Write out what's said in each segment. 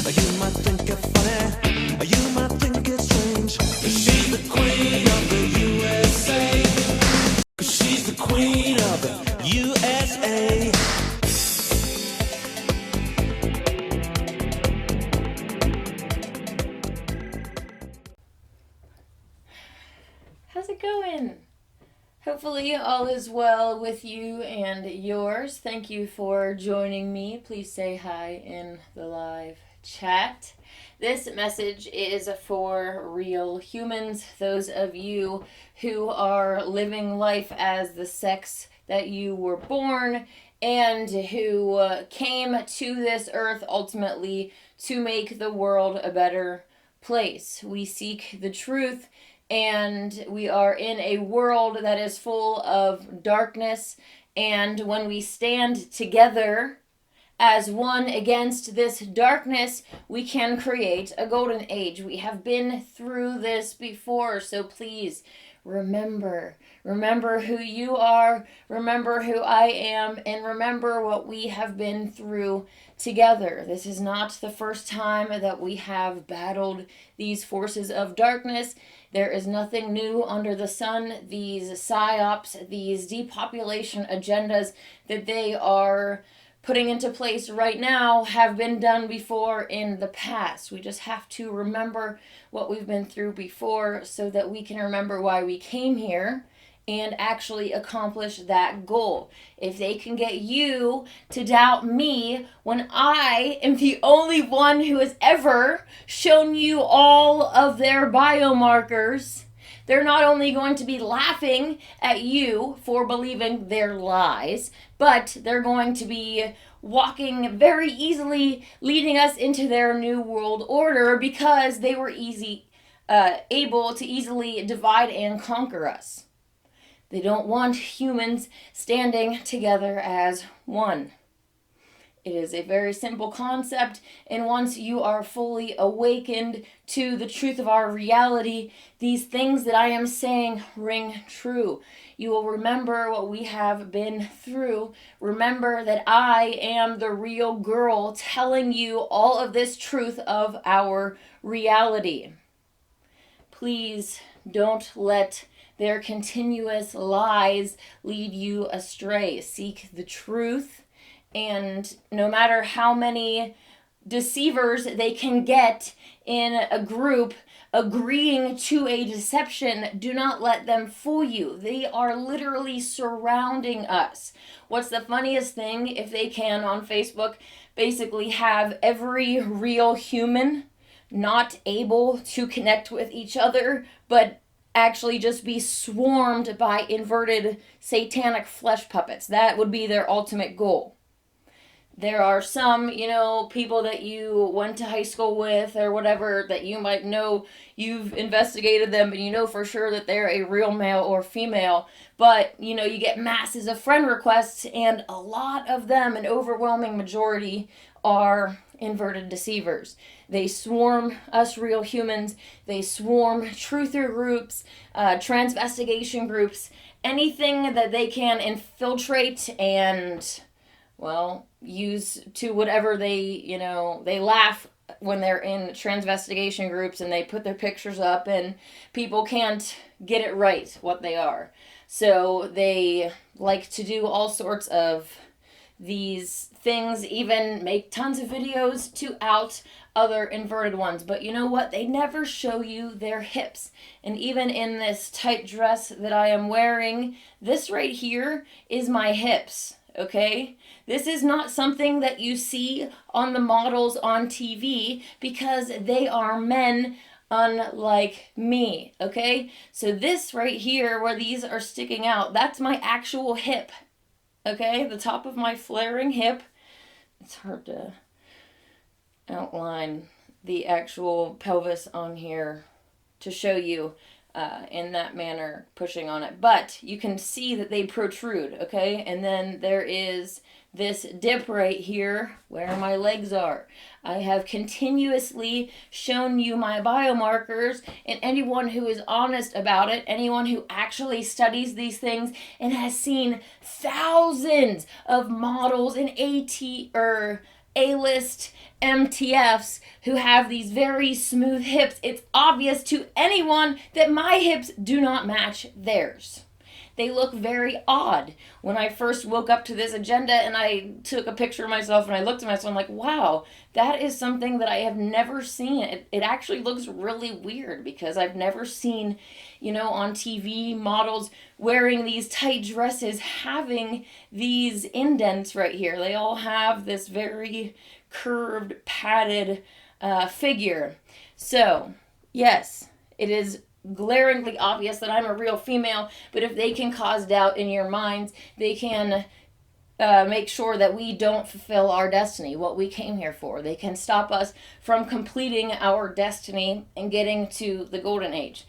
You might think it funny, you might think it strange. She's the queen of the USA. She's the queen of the USA. How's it going? Hopefully all is well with you and yours. Thank you for joining me. Please say hi in the live chat. This message is for real humans, those of you who are living life as the sex that you were born and who came to this earth ultimately to make the world a better place. We seek the truth, and we are in a world that is full of darkness, and when we stand together as one against this darkness, we can create a golden age. We have been through this before, so please remember who you are, remember who I am, and remember what we have been through together. This is not the first time that we have battled these forces of darkness. There is nothing new under the sun. These psyops, these depopulation agendas that they are putting into place right now have been done before in the past. We just have to remember what we've been through before so that we can remember why we came here and actually accomplish that goal. If they can get you to doubt me when I am the only one who has ever shown you all of their biomarkers, they're not only going to be laughing at you for believing their lies, but they're going to be walking very easily, leading us into their new world order because they were able to easily divide and conquer us. They don't want humans standing together as one. It is a very simple concept, and once you are fully awakened to the truth of our reality, these things that I am saying ring true. You will remember what we have been through. Remember that I am the real girl telling you all of this truth of our reality. Please don't let their continuous lies lead you astray. Seek the truth. And no matter how many deceivers they can get in a group agreeing to a deception, do not let them fool you. They are literally surrounding us. What's the funniest thing? If they can on Facebook basically have every real human not able to connect with each other, but actually just be swarmed by inverted satanic flesh puppets. That would be their ultimate goal. There are some, people that you went to high school with or whatever that you might know, you've investigated them and you know for sure that they're a real male or female. But, you get masses of friend requests, and a lot of them, an overwhelming majority, are inverted deceivers. They swarm us real humans. They swarm truther groups, transvestigation groups, anything that they can infiltrate and, use to whatever they laugh when they're in transvestigation groups and they put their pictures up and people can't get it right what they are. So they like to do all sorts of these things, even make tons of videos to out other inverted ones. But you know what? They never show you their hips. And even in this tight dress that I am wearing, this right here is my hips. Okay? This is not something that you see on the models on TV because they are men unlike me. Okay? So this right here where these are sticking out, that's my actual hip. Okay? The top of my flaring hip. It's hard to outline the actual pelvis on here to show you in that manner, pushing on it. But you can see that they protrude, okay? And then there is this dip right here where my legs are. I have continuously shown you my biomarkers, and anyone who is honest about it, anyone who actually studies these things and has seen thousands of models in A-list MTFs who have these very smooth hips, it's obvious to anyone that my hips do not match theirs. They look very odd. When I first woke up to this agenda and I took a picture of myself and I looked at myself, I'm like, wow, that is something that I have never seen. It actually looks really weird because I've never seen, on TV models wearing these tight dresses having these indents right here. They all have this very curved, padded figure. So, yes, it is glaringly obvious that I'm a real female, but if they can cause doubt in your minds, they can make sure that we don't fulfill our destiny, what we came here for. They can stop us from completing our destiny and getting to the golden age.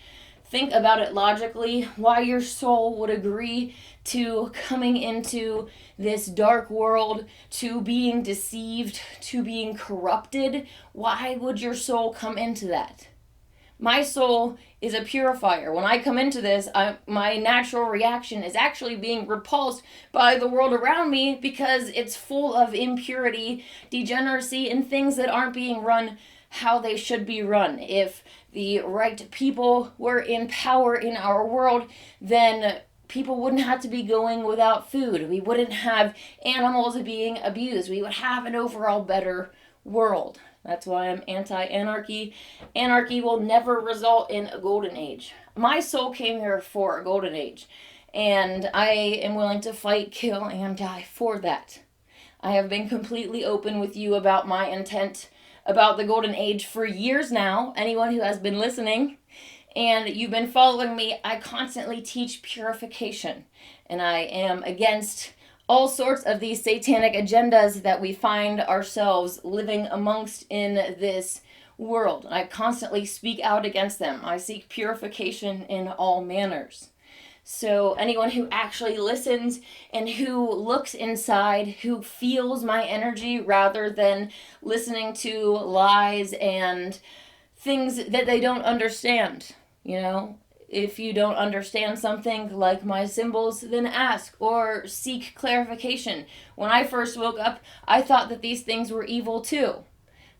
Think about it logically, why your soul would agree to coming into this dark world, to being deceived, to being corrupted. Why would your soul come into that? My soul is a purifier. When I come into this, my natural reaction is actually being repulsed by the world around me because it's full of impurity, degeneracy, and things that aren't being run how they should be run. If the right people were in power in our world, then people wouldn't have to be going without food. We wouldn't have animals being abused. We would have an overall better world. That's why I'm anti-anarchy. Anarchy will never result in a golden age. My soul came here for a golden age, and I am willing to fight, kill, and die for that. I have been completely open with you about my intent about the golden age for years now. Anyone who has been listening and you've been following me, I constantly teach purification, and I am against all sorts of these satanic agendas that we find ourselves living amongst in this world. I constantly speak out against them. I seek purification in all manners. So anyone who actually listens and who looks inside, who feels my energy rather than listening to lies and things that they don't understand, If you don't understand something like my symbols, then ask or seek clarification. When I first woke up, I thought that these things were evil too.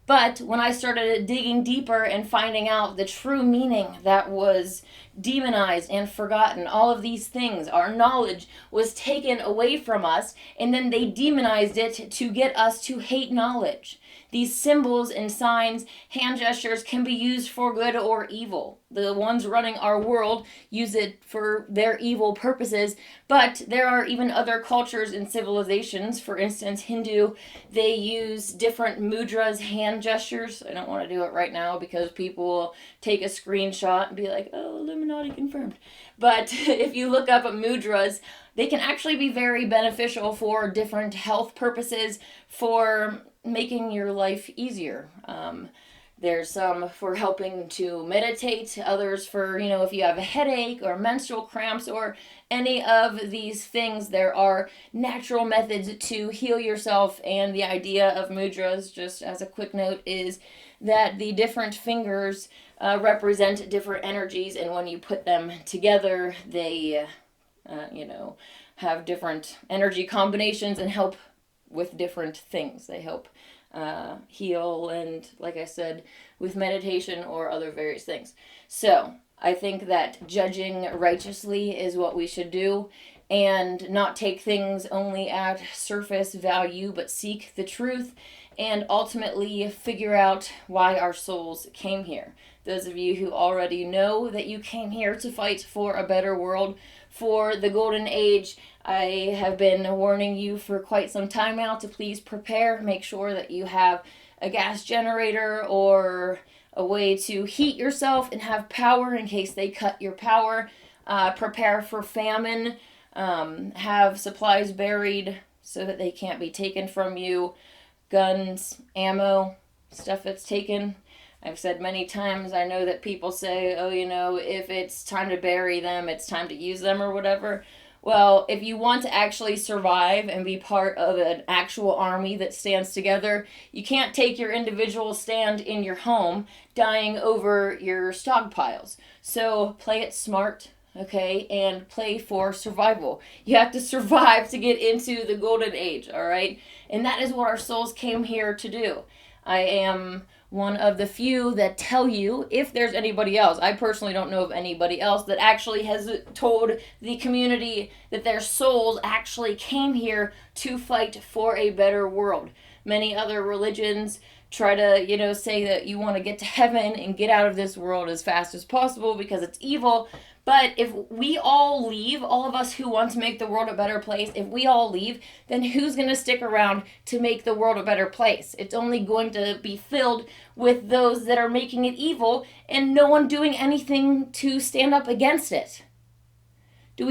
But when I started digging deeper and finding out the true meaning that was demonized and forgotten, all of these things, our knowledge was taken away from us, and then they demonized it to get us to hate knowledge. These symbols and signs, hand gestures can be used for good or evil. The ones running our world use it for their evil purposes, but there are even other cultures and civilizations. For instance, Hindu, they use different mudras, hand gestures. I don't want to do it right now because people will take a screenshot and be like, oh, Illuminati confirmed. But if you look up at mudras, they can actually be very beneficial for different health purposes, for making your life easier. There's some for helping to meditate, others for, if you have a headache or menstrual cramps or any of these things. There are natural methods to heal yourself, and the idea of mudras, just as a quick note, is that the different fingers represent different energies, and when you put them together, they, have different energy combinations and help with different things. They help heal, and like I said, with meditation or other various things. So I think that judging righteously is what we should do, and not take things only at surface value, but seek the truth and ultimately figure out why our souls came here. Those of you who already know that you came here to fight for a better world, for the golden age, I have been warning you for quite some time now to please prepare. Make sure that you have a gas generator or a way to heat yourself and have power in case they cut your power. Prepare for famine. Have supplies buried so that they can't be taken from you. Guns, ammo, stuff that's taken. I've said many times, I know that people say, oh, if it's time to bury them, it's time to use them or whatever. Well, if you want to actually survive and be part of an actual army that stands together, you can't take your individual stand in your home dying over your stockpiles. So play it smart, okay, and play for survival. You have to survive to get into the golden age, all right? And that is what our souls came here to do. I am one of the few that tell you, if there's anybody else, I personally don't know of anybody else that actually has told the community that their souls actually came here to fight for a better world. Many other religions try to, say that you want to get to heaven and get out of this world as fast as possible because it's evil. But if we all leave, all of us who want to make the world a better place, if we all leave, then who's going to stick around to make the world a better place? It's only going to be filled with those that are making it evil and no one doing anything to stand up against it. Do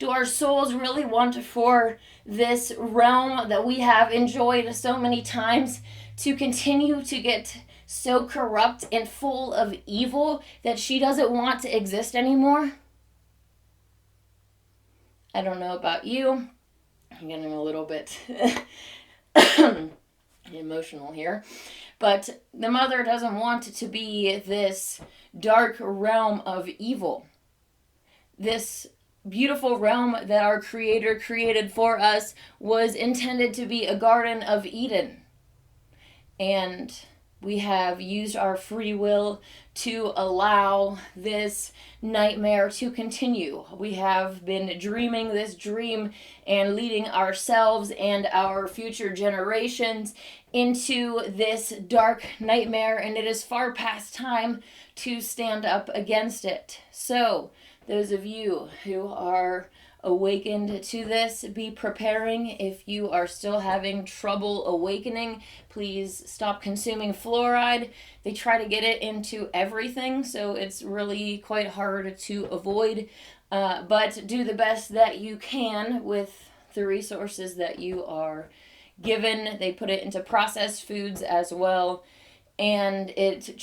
our souls really want for this realm that we have enjoyed so many times to continue to get so corrupt and full of evil that she doesn't want to exist anymore? I don't know about you. I'm getting a little bit emotional here. But the mother doesn't want it to be this dark realm of evil. This beautiful realm that our Creator created for us was intended to be a Garden of Eden. And we have used our free will to allow this nightmare to continue. We have been dreaming this dream and leading ourselves and our future generations into this dark nightmare, and it is far past time to stand up against it. So, those of you who are awakened to this, be preparing. If you are still having trouble awakening, please stop consuming fluoride. They try to get it into everything, so it's really quite hard to avoid. But do the best that you can with the resources that you are given. They put it into processed foods as well, and it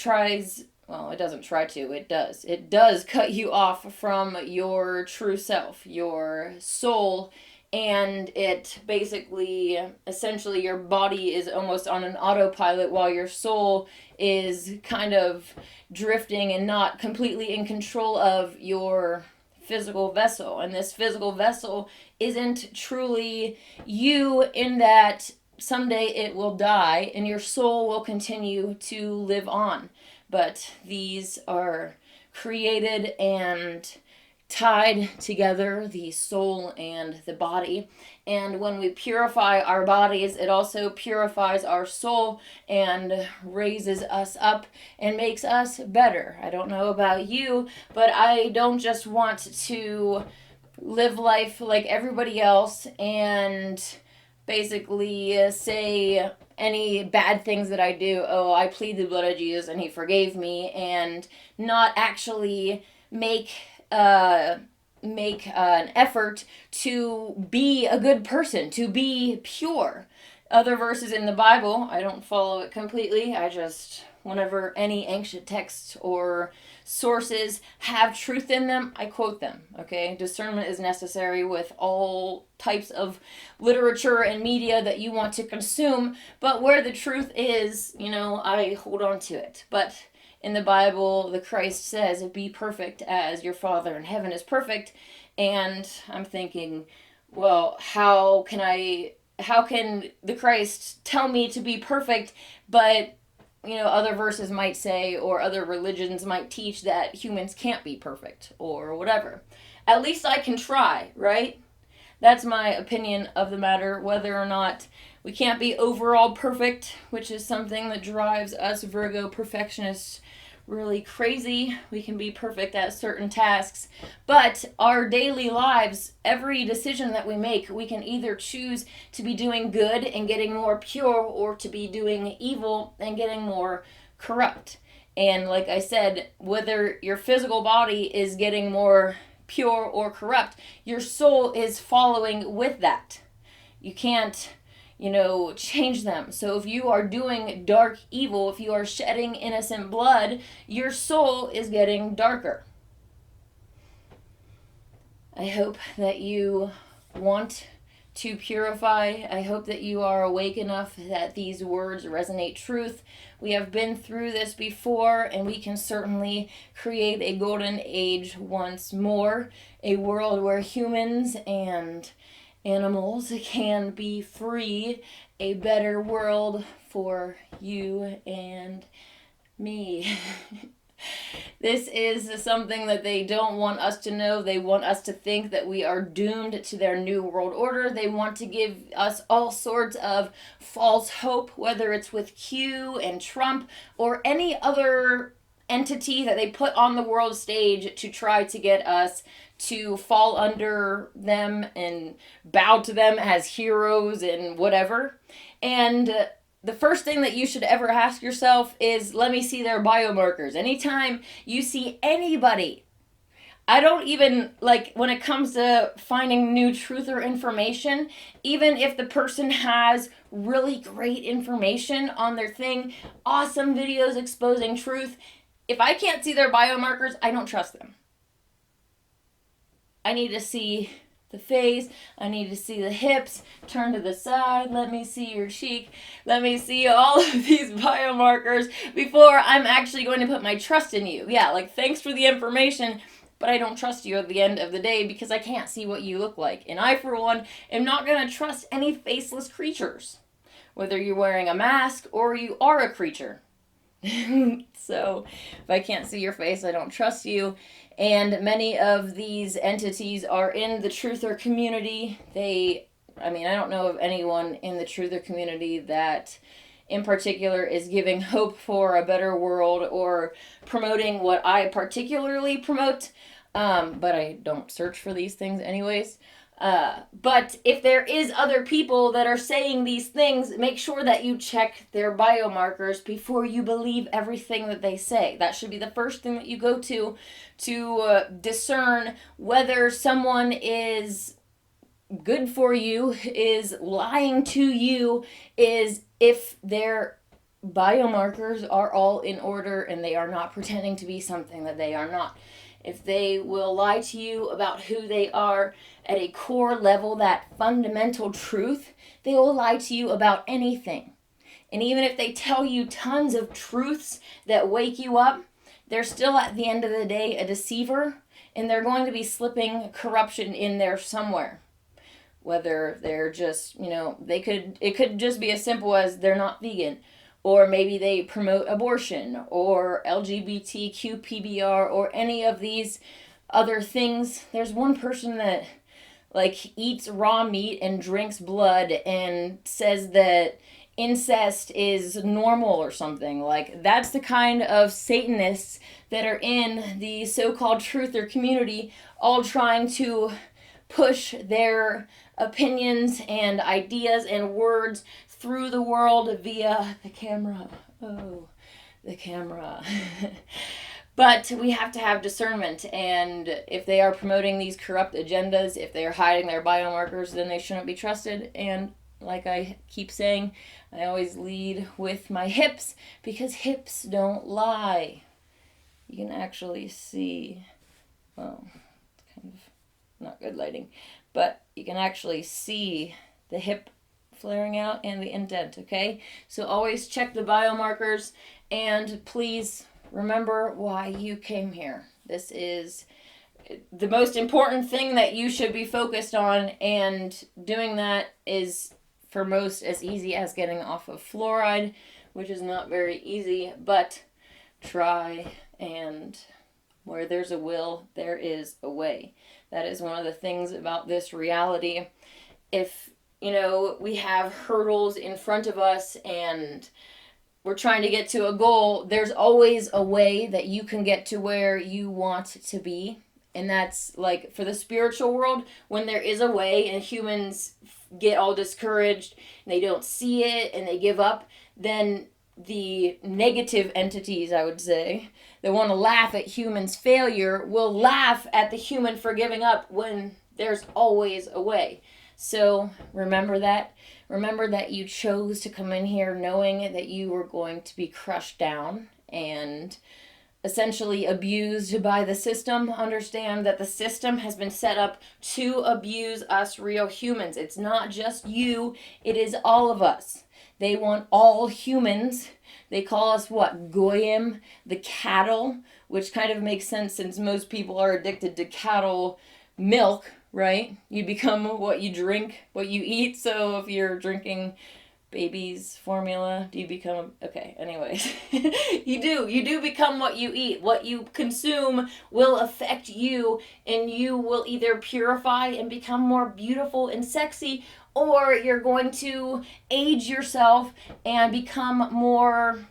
doesn't try to, it does. It does cut you off from your true self, your soul, and it basically, essentially, your body is almost on an autopilot while your soul is kind of drifting and not completely in control of your physical vessel. And this physical vessel isn't truly you, in that someday it will die and your soul will continue to live on. But these are created and tied together, the soul and the body. And when we purify our bodies, it also purifies our soul and raises us up and makes us better. I don't know about you, but I don't just want to live life like everybody else and basically say any bad things that I do, I plead the blood of Jesus and he forgave me, and not actually make an effort to be a good person, to be pure. Other verses in the Bible, I don't follow it completely. I just, whenever any ancient texts or sources have truth in them, I quote them, okay? Discernment is necessary with all types of literature and media that you want to consume, but where the truth is, I hold on to it. But in the Bible, the Christ says, be perfect as your Father in heaven is perfect. And I'm thinking, well, how can the Christ tell me to be perfect, but other verses might say, or other religions might teach, that humans can't be perfect or whatever. At least I can try, right? That's my opinion of the matter. Whether or not we can't be overall perfect, which is something that drives us Virgo perfectionists really crazy. We can be perfect at certain tasks, but our daily lives, every decision that we make, we can either choose to be doing good and getting more pure, or to be doing evil and getting more corrupt. And like I said, whether your physical body is getting more pure or corrupt, your soul is following with that. You can't change them. So if you are doing dark evil, if you are shedding innocent blood, your soul is getting darker. I hope that you want to purify. I hope that you are awake enough that these words resonate truth. We have been through this before, and we can certainly create a golden age once more, a world where humans and animals can be free, a better world for you and me. This is something that they don't want us to know. They want us to think that we are doomed to their new world order. They want to give us all sorts of false hope, whether it's with Q and Trump or any other entity that they put on the world stage to try to get us to fall under them and bow to them as heroes and whatever. And the first thing that you should ever ask yourself is, let me see their biomarkers. Anytime you see anybody, I don't even, like, when it comes to finding new truth or information, even if the person has really great information on their thing, awesome videos exposing truth, if I can't see their biomarkers, I don't trust them. I need to see the face, I need to see the hips, turn to the side, let me see your cheek, let me see all of these biomarkers before I'm actually going to put my trust in you. Yeah, like, thanks for the information, but I don't trust you at the end of the day because I can't see what you look like. And I, for one, am not going to trust any faceless creatures, whether you're wearing a mask or you are a creature. So if I can't see your face, I don't trust you. And many of these entities are in the truther community. I don't know of anyone in the truther community that in particular is giving hope for a better world or promoting what I particularly promote. But I don't search for these things anyways. But if there is other people that are saying these things, make sure that you check their biomarkers before you believe everything that they say. That should be the first thing that you go to discern whether someone is good for you, is lying to you, is if their biomarkers are all in order and they are not pretending to be something that they are not. If they will lie to you about who they are at a core level, that fundamental truth, they will lie to you about anything. And even if they tell you tons of truths that wake you up, they're still at the end of the day a deceiver, and they're going to be slipping corruption in there somewhere. Whether they're just, it could just be as simple as they're not vegan. Or maybe they promote abortion or LGBTQ PBR or any of these other things. There's one person that eats raw meat and drinks blood and says that incest is normal or something. That's the kind of Satanists that are in the so-called truther community, all trying to push their opinions and ideas and words through the world via the camera. Oh, the camera. But we have to have discernment, and if they are promoting these corrupt agendas, if they are hiding their biomarkers, then they shouldn't be trusted. And like I keep saying, I always lead with my hips, because hips don't lie. You can actually see, well, it's kind of not good lighting, but you can actually see the hip flaring out and the indent, okay? So always check the biomarkers, and please remember why you came here. This is the most important thing that you should be focused on, and doing that is for most as easy as getting off of fluoride, which is not very easy, but try, and where there's a will, there is a way. That is one of the things about this reality. If we have hurdles in front of us and we're trying to get to a goal, there's always a way that you can get to where you want to be. And that's for the spiritual world, when there is a way and humans get all discouraged and they don't see it and they give up, then the negative entities, I would say, that want to laugh at humans' failure will laugh at the human for giving up when there's always a way. So remember that. Remember that you chose to come in here knowing that you were going to be crushed down and essentially abused by the system. Understand that the system has been set up to abuse us real humans. It's not just you, it is all of us. They want all humans. They call us Goyim, the cattle, which kind of makes sense since most people are addicted to cattle milk, right? You become what you drink, what you eat. So if you're drinking baby's formula? Do you become... Okay, anyways. You do become what you eat. What you consume will affect you, and you will either purify and become more beautiful and sexy, or you're going to age yourself and become more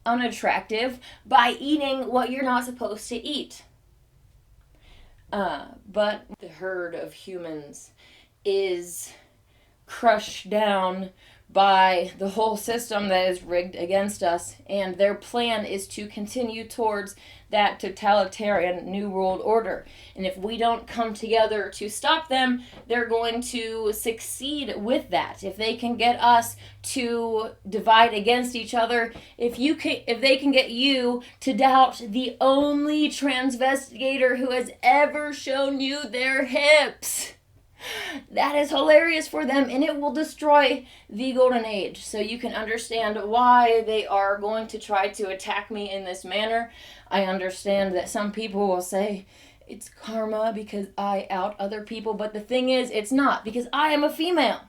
unattractive by eating what you're not supposed to eat. But the herd of humans is crushed down by the whole system that is rigged against us, and their plan is to continue towards that totalitarian New World Order. And if we don't come together to stop them, they're going to succeed with that. If they can get us to divide against each other, if they can get you to doubt the only transvestigator who has ever shown you their hips, that is hilarious for them, and it will destroy the golden age. So you can understand why they are going to try to attack me in this manner. I understand that some people will say it's karma because I out other people, but the thing is, it's not, because I am a female.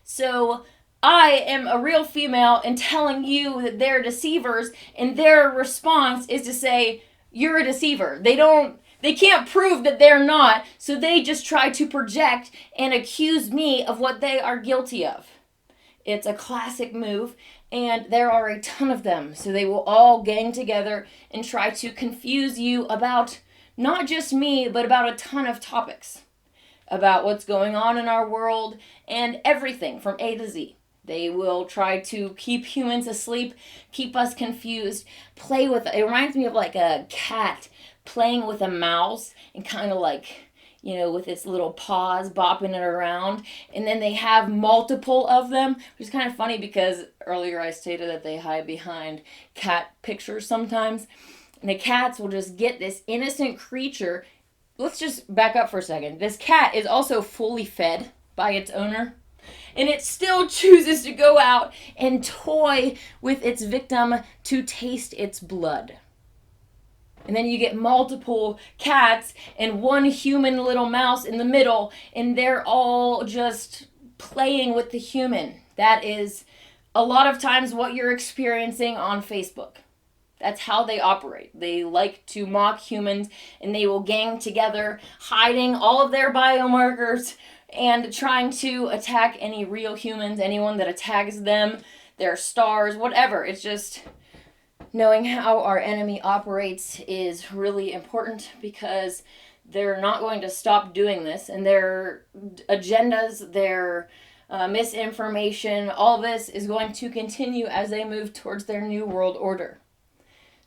So I am a real female and telling you that they're deceivers, and their response is to say, you're a deceiver. They can't prove that they're not, so they just try to project and accuse me of what they are guilty of. It's a classic move, and there are a ton of them, so they will all gang together and try to confuse you about not just me, but about a ton of topics, about what's going on in our world and everything from A to Z. They will try to keep humans asleep, keep us confused, play with it. It reminds me of like a cat playing with a mouse and kind of like, with its little paws bopping it around. And then they have multiple of them, which is kind of funny because earlier I stated that they hide behind cat pictures sometimes. And the cats will just get this innocent creature. Let's just back up for a second. This cat is also fully fed by its owner, and it still chooses to go out and toy with its victim to taste its blood. And then you get multiple cats and one human little mouse in the middle, and they're all just playing with the human. That is a lot of times what you're experiencing on Facebook. That's how they operate. They like to mock humans, and they will gang together, hiding all of their biomarkers and trying to attack any real humans, anyone that attacks them, their stars, whatever. It's just... knowing how our enemy operates is really important, because they're not going to stop doing this, and their agendas, their misinformation, all this is going to continue as they move towards their new world order.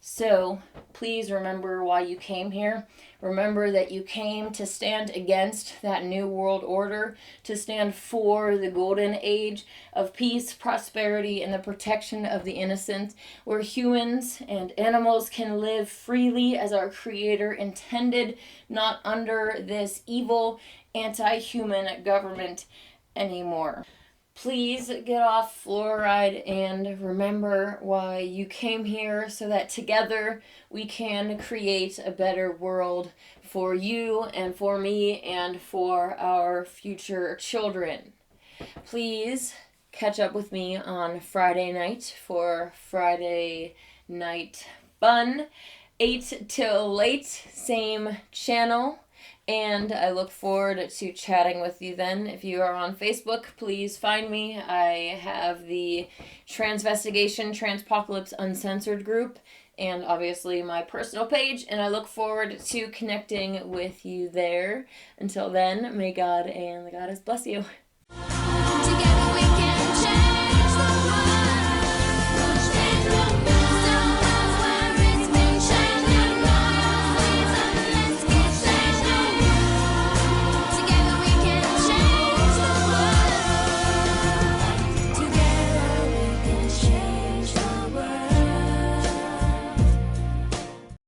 So please remember why you came here. Remember that you came to stand against that new world order, to stand for the golden age of peace, prosperity, and the protection of the innocent, where humans and animals can live freely as our Creator intended, not under this evil, anti-human government anymore. Please get off fluoride and remember why you came here, so that together we can create a better world for you and for me and for our future children. Please catch up with me on Friday night for Friday Night Fun, 8 till late, same channel. And I look forward to chatting with you then. If you are on Facebook, please find me. I have the Transvestigation Transpocalypse Uncensored group, and obviously my personal page, and I look forward to connecting with you there. Until then, may God and the Goddess bless you. Together we can change the world.